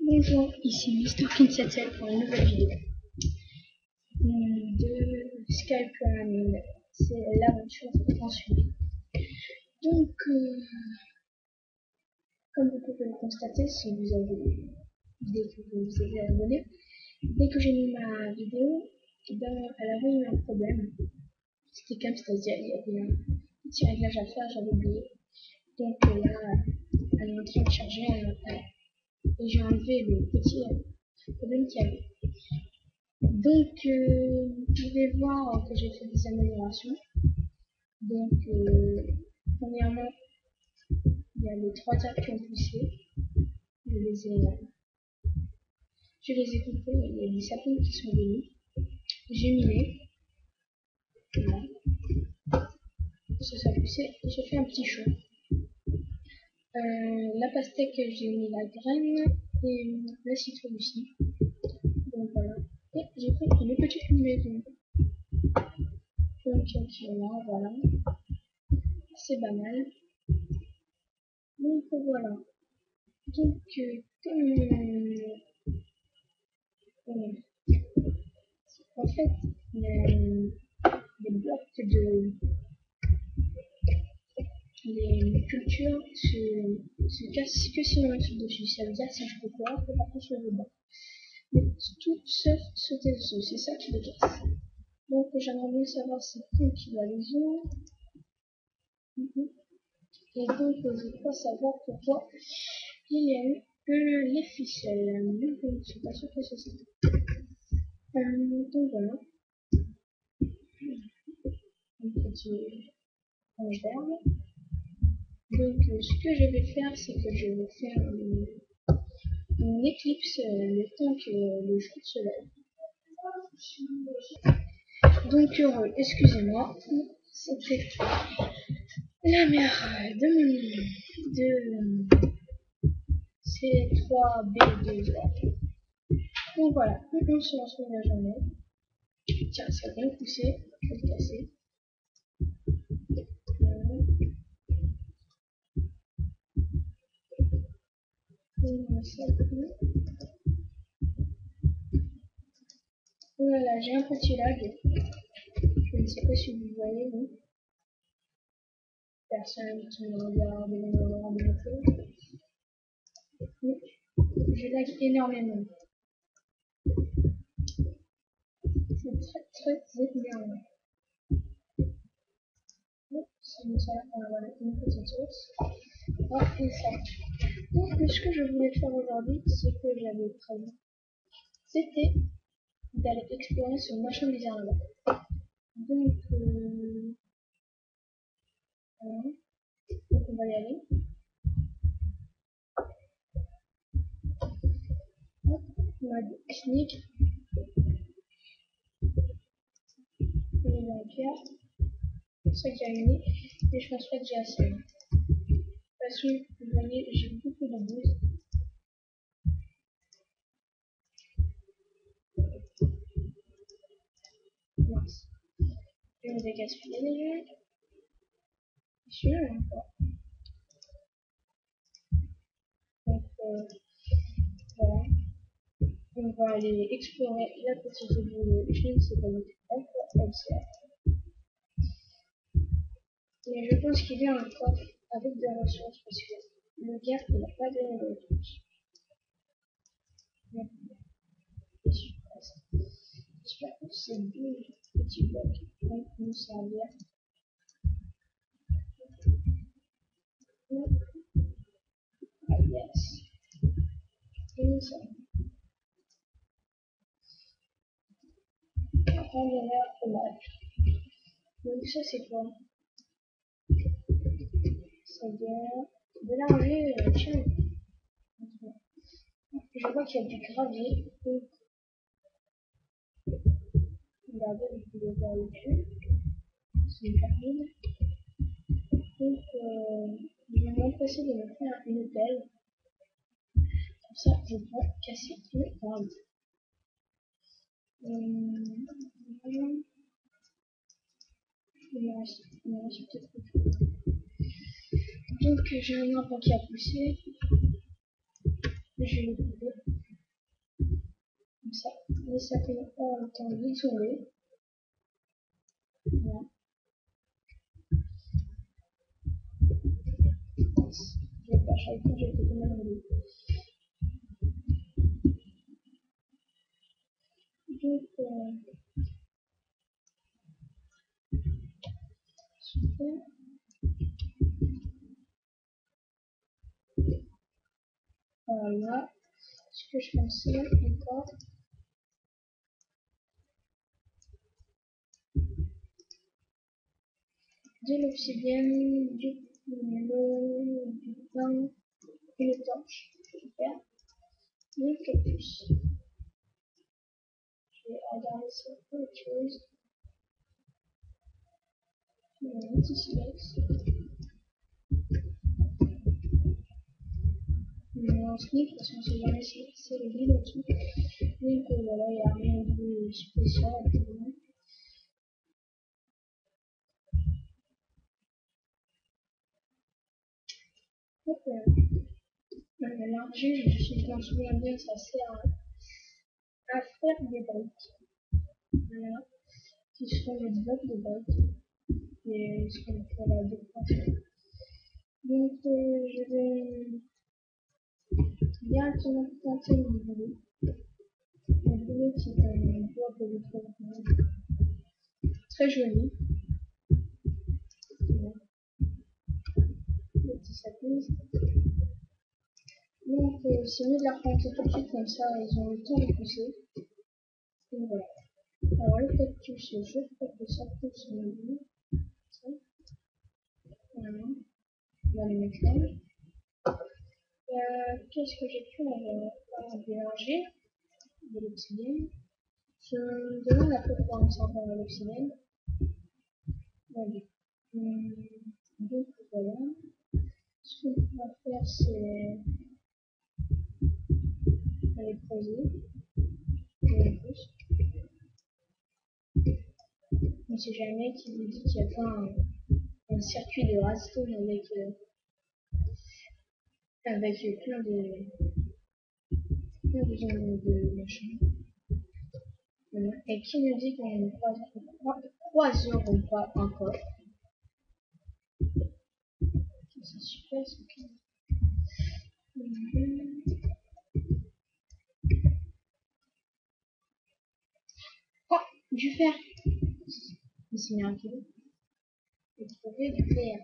Bonjour, ici Mister Kinsetzel pour une nouvelle vidéo de Skype Pyramid. C'est l'aventure poursuivie. Donc, comme vous pouvez le constater, si vous avez dès que vous vous êtes abonné, dès que j'ai mis ma vidéo, elle avait eu un problème. C'était comme c'est-à-dire il y avait un petit réglage à faire, j'avais oublié. Donc là, elle est en train de charger, et j'ai enlevé le petit problème qu'il y avait. Donc, vous pouvez voir que j'ai fait des améliorations. Donc, premièrement, il y a les 3 tables qui ont poussé. Je les ai coupés. Il y a des sapins qui sont venus. J'ai miné. Voilà. Ça a poussé. J'ai fait un petit champ. La pastèque, j'ai mis la graine et la citrouille aussi. Donc voilà. Et j'ai fait une petite maison. Donc voilà. C'est banal. Donc voilà. Donc en fait, les blocs les cultures se cassent que si on marche dessus. Ça veut dire que si je peux courir, je peux pas toucher le bas. Mais tout sauf sauter dessus, c'est ça qui les casse. Donc j'aimerais bien savoir c'est qui va le jour. Et donc je crois savoir pourquoi il y a eu les ficelles. Mais je ne suis pas sûre que c'est ça. Donc voilà. Un petit range d'herbe. Donc ce que je vais faire, c'est que je vais faire une éclipse le temps que le jour se lève. Donc excusez-moi, c'était la mère de C3B2R. Donc voilà, on se retrouve la journée. Tiens, ça a bien poussé, je vais le casser. Voilà, j'ai un petit lag. Je ne sais pas si vous voyez, vous. Personne qui me regarde de mon côté. Mais je lag énormément. C'est très énervant. C'est une salade, voilà, une petite sauce. Et ça. Donc ce que je voulais faire aujourd'hui, c'est que j'avais prévu, c'était d'aller explorer ce machin bizarre là. Donc, voilà. Donc on va y aller. Hop, mode technique. On est dans le pierre. C'est ça que j'ai mis. Et je pense pas que j'ai assez. De toute façon, vous voyez, j'ai beaucoup de bouse. Mince. Je vais me dégaspiller déjà. Celui-là encore. Donc, voilà. On va aller explorer la petite ville, je ne sais pas encore elle sert. Mais je pense qu'il y a un coffre avec des ressources parce que le gars il n'a pas donné de ressources. J'espère que ces 12 petits blocs vont nous servir. Ah yes. Et nous sommes. Prendre l'air fromage. Donc ça c'est quoi? C'est-à-dire mélanger, tiens. Je vois qu'il y a du gravier. Donc, regardez, vous pouvez voir le cul. C'est une pyramide. Donc, je vais m'empresser de me faire une pelle. Comme ça, je peux casser le gravier. Il me reste peut-être. Donc, j'ai un arbre qui a poussé. Je vais les couper comme ça. Mais ça fait pas longtemps de tomber. Voilà. Je vais pas chaque fois, je vais faire mal. Donc, super. Voilà. Ce que je pensais encore. De l'obsidienne, du pain et le torche. Super. Le cactus. Je vais regarder si on peut autre chose. Un petit silex. En slip, parce qu'on sait jamais si c'est le vide en dessous. Donc voilà, il n'y a rien de spécial actuellement. Donc l'argile, si je m'en souviens bien, ça sert à faire des briques. Voilà. Qui sont les blocs de briques. Et ce qu'on fait la décoration. Donc je vais directement planter mon boulot. Mon boulot qui est un bois que je trouve très joli. Voilà. Le petit sapin. Donc c'est mieux de la planter tout de suite comme ça, ils ont le temps de pousser. Et voilà. Alors le cactus, je crois que ça pousse en bout. Voilà. On va les mettre là. Qu'est-ce que j'ai pu avoir des argiles, de l'obsidienne. Je me demande à peu près en servant à l'obsidienne. Voilà. Donc voilà. Ce qu'on va faire, c'est aller creuser. On ne sait jamais qui vous dit qu'il y a pas un circuit de redstone avec plein de zones de machin. Voilà. Et qui nous dit qu'on ne croiseront pas encore. C'est super ce qui. Oh, du fer. C'est miraculeux. J'ai trouvé du fer.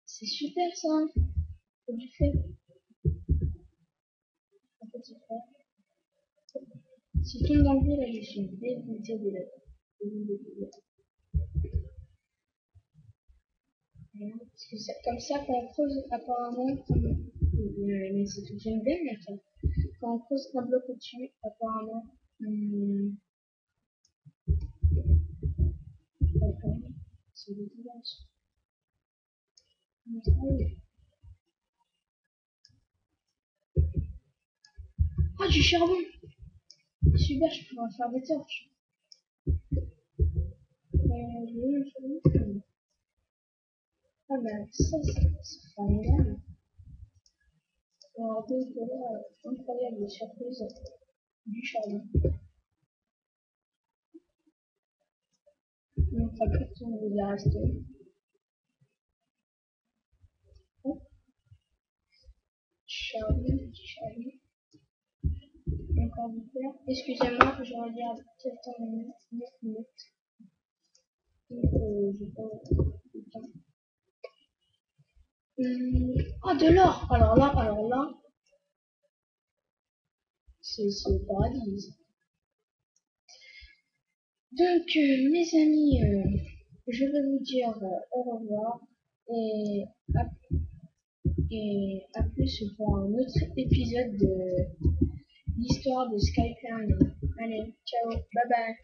C'est super ça. C'est du fer. Un petit fer. Si tout tombe dans le là, je suis dégoûtée de la. Parce que c'est comme ça qu'on creuse apparemment. Mais c'est toute une belle là. Quand on creuse un bloc au-dessus, apparemment. C'est des dimanches. Ah, du charbon! Super, je pourrais faire des torches. Ah, bah, ça, c'est formidable. Alors, donc, voilà, incroyable surprise du charbon. Donc, ça peut tout la rester. Charbon, charbon. Encore du fer. Excusez-moi, je regarde quel temps il met. 9 minutes. Donc, j'ai pas le temps. Ah, de l'or! Alors là, c'est le paradis. Donc, mes amis, je vais vous dire au revoir et à plus pour un autre épisode de l'histoire de Skype. Allez, ciao, bye bye.